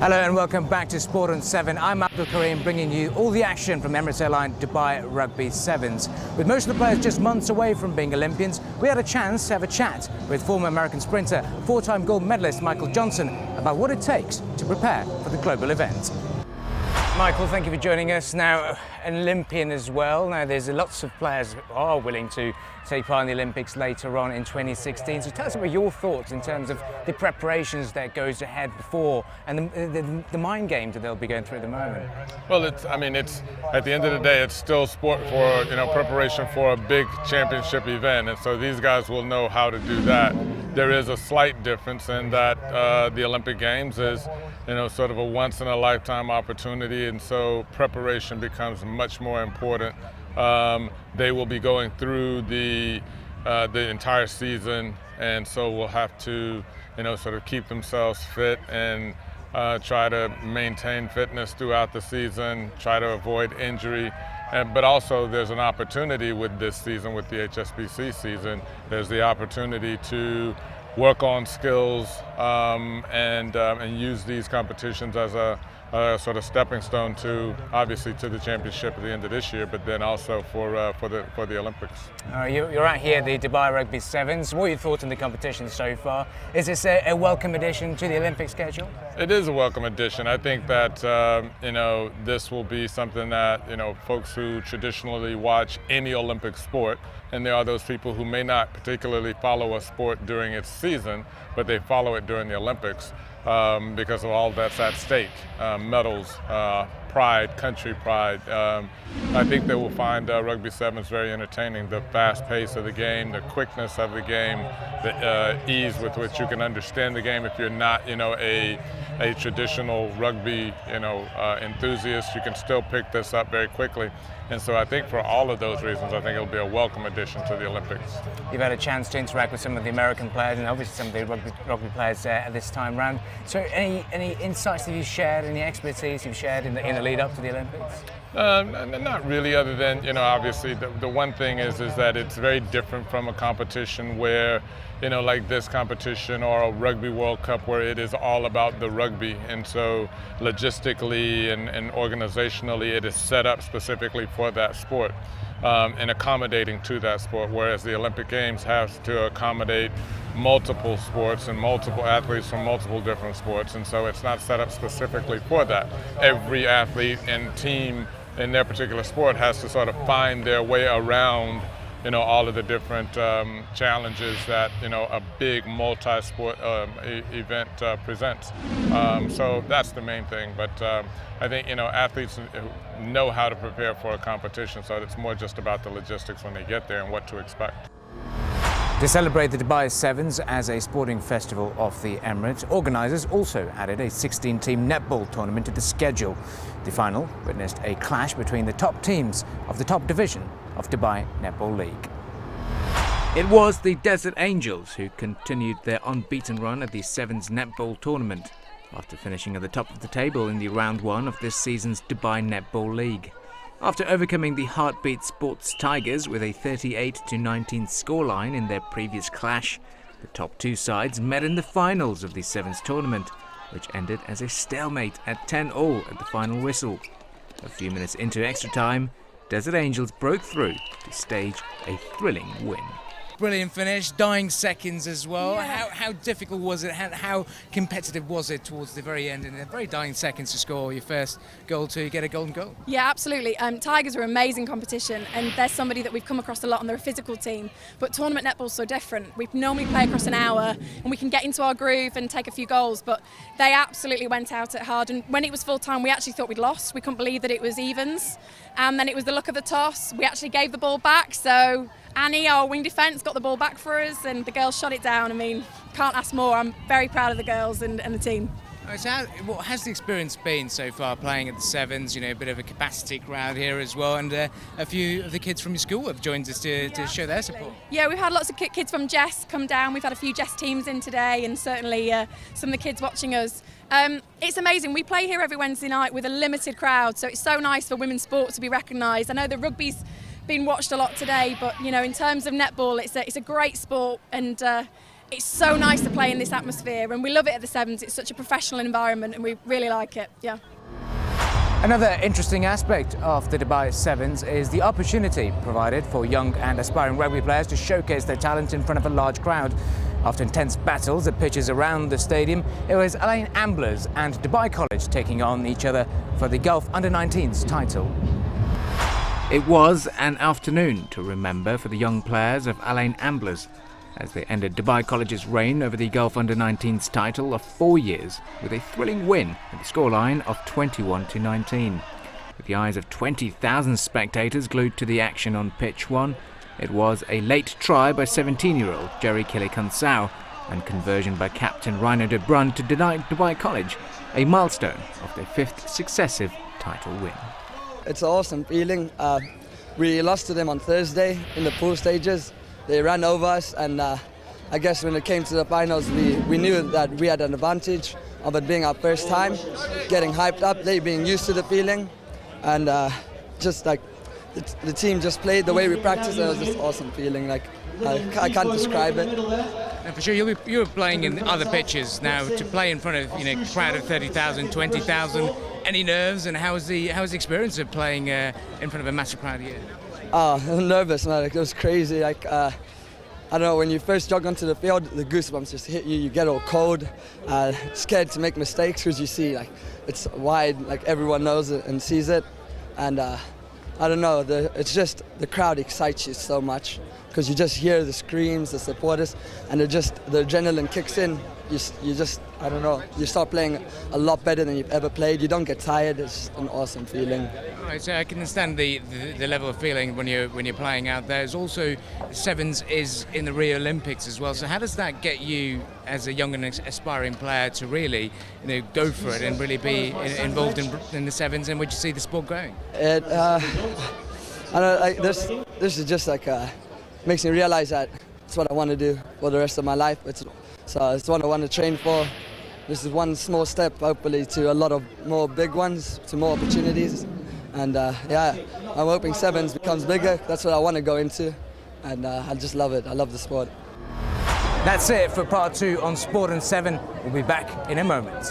Hello and welcome back to Sport on 7. I'm Abdul Karim, bringing you all the action from Emirates Airline Dubai Rugby Sevens. With most of the players just months away from being Olympians, we had a chance to have a chat with former American sprinter, four-time gold medalist Michael Johnson about what it takes to prepare for the global event. Michael, thank you for joining us. Now, an Olympian as well. Now, there's lots of players who are willing to take part in the Olympics later on in 2016. So tell us about your thoughts in terms of the preparations that goes ahead before and the mind games that they'll be going through at the moment. Well, it's at the end of the day, it's still sport for, preparation for a big championship event. And so these guys will know how to do that. There is a slight difference in that the Olympic Games is, sort of a once-in-a-lifetime opportunity, and so preparation becomes much more important. They will be going through the entire season, and so will have to, sort of keep themselves fit and try to maintain fitness throughout the season, try to avoid injury. But also there's an opportunity with this season, with the HSBC season, there's the opportunity to work on skills and use these competitions as a sort of stepping stone to, obviously, to the championship at the end of this year, but then also for the Olympics. You're out here at the Dubai Rugby Sevens. What are your thoughts on the competition so far? Is this a welcome addition to the Olympic schedule? It is a welcome addition. I think that this will be something that folks who traditionally watch any Olympic sport, and there are those people who may not particularly follow a sport during its season, but they follow it during the Olympics because of all that's at stake, medals, pride, country pride. I think they will find Rugby Sevens very entertaining. The fast pace of the game, the quickness of the game, the ease with which you can understand the game. If you're not, a traditional rugby, enthusiast, you can still pick this up very quickly. And so I think for all of those reasons, I think it'll be a welcome addition to the Olympics. You've had a chance to interact with some of the American players and obviously some of the rugby players this time round. So any insights that you've shared, any expertise you've shared in the lead up to the Olympics? Not really, other than, obviously the one thing is that it's very different from a competition where, like this competition or a Rugby World Cup where it is all about the rugby. And so logistically and organizationally, it is set up specifically for that sport and accommodating to that sport, whereas the Olympic Games has to accommodate multiple sports and multiple athletes from multiple different sports. And so it's not set up specifically for that. Every athlete and team in their particular sport has to sort of find their way around all of the different challenges that a big multi-sport event presents. So that's the main thing. But I think athletes know how to prepare for a competition, so it's more just about the logistics when they get there and what to expect. To celebrate the Dubai Sevens as a sporting festival of the Emirates, organisers also added a 16-team netball tournament to the schedule. The final witnessed a clash between the top teams of the top division of Dubai Netball League. It was the Desert Angels who continued their unbeaten run at the Sevens netball tournament after finishing at the top of the table in the round one of this season's Dubai Netball League. After overcoming the Heartbeat Sports Tigers with a 38-19 scoreline in their previous clash, the top two sides met in the finals of the Sevens tournament, which ended as a stalemate at 10-all at the final whistle. A few minutes into extra time, Desert Angels broke through to stage a thrilling win. Brilliant finish, dying seconds as well. Yeah. How difficult was it? How competitive was it towards the very end? In the very dying seconds to score your first goal to get a golden goal? Yeah, absolutely. Tigers are amazing competition, and they're somebody that we've come across a lot, and they're a physical team. But tournament netball's so different. We normally play across an hour, and we can get into our groove and take a few goals. But they absolutely went out it hard. And when it was full time, we actually thought we'd lost. We couldn't believe that it was evens. And then it was the luck of the toss. We actually gave the ball back. So Annie, our wing defence, got the ball back for us, and the girls shot it down. I mean, can't ask more. I'm very proud of the girls and the team. So what has the experience been so far playing at the Sevens? A bit of a capacity crowd here as well, and a few of the kids from your school have joined us to show their support. Yeah, we've had lots of kids from Jess come down. We've had a few Jess teams in today, and certainly some of the kids watching us. It's amazing. We play here every Wednesday night with a limited crowd, so it's so nice for women's sport to be recognised. I know the rugby's been watched a lot today, but in terms of netball, it's a great sport, and It's so nice to play in this atmosphere, and we love it at the Sevens. It's such a professional environment, and we really like it. Yeah. Another interesting aspect of the Dubai Sevens is the opportunity provided for young and aspiring rugby players to showcase their talent in front of a large crowd. After intense battles at pitches around the stadium, it was Al Ain Amblers and Dubai College taking on each other for the Gulf Under-19s title. It was an afternoon to remember for the young players of Al Ain Amblers, as they ended Dubai College's reign over the Gulf Under-19s title of 4 years with a thrilling win at the scoreline of 21-19. With the eyes of 20,000 spectators glued to the action on pitch 1, it was a late try by 17-year-old Jerry Kilikansau and conversion by captain Rhino de Brun to deny Dubai College a milestone of their 5th successive title win. It's an awesome feeling. We lost to them on Thursday in the pool stages. They ran over us, and I guess when it came to the finals, we knew that we had an advantage of it being our first time, getting hyped up, they being used to the feeling, and just like the team just played the way we practiced. It was just an awesome feeling. Like I can't describe it. Now for sure, you're playing in other pitches now. To play in front of a crowd of 30,000, 20,000. Any nerves, and how was the experience of playing in front of a massive crowd here? I'm nervous, man. Like, it was crazy. Like I don't know, when you first jog onto the field, the goosebumps just hit you. You get all cold, scared to make mistakes because you see like it's wide, like everyone knows it and sees it, and I don't know. It's just the crowd excites you so much because you just hear the screams, the supporters, and the adrenaline kicks in. You just, I don't know, you start playing a lot better than you've ever played. You don't get tired. It's an awesome feeling. All right, so I can understand the level of feeling when you're playing out there. There's also Sevens is in the Rio Olympics as well. So how does that get you as a young and aspiring player to really go for it and really be involved in the Sevens, and where do you see the sport going? I don't know, like this is just like makes me realize that it's what I want to do for the rest of my life. So it's what I want to train for. This is one small step, hopefully, to a lot of more big ones, to more opportunities. And yeah, I'm hoping Sevens becomes bigger. That's what I want to go into. And I just love it. I love the sport. That's it for part 2 on Sport and 7. We'll be back in a moment.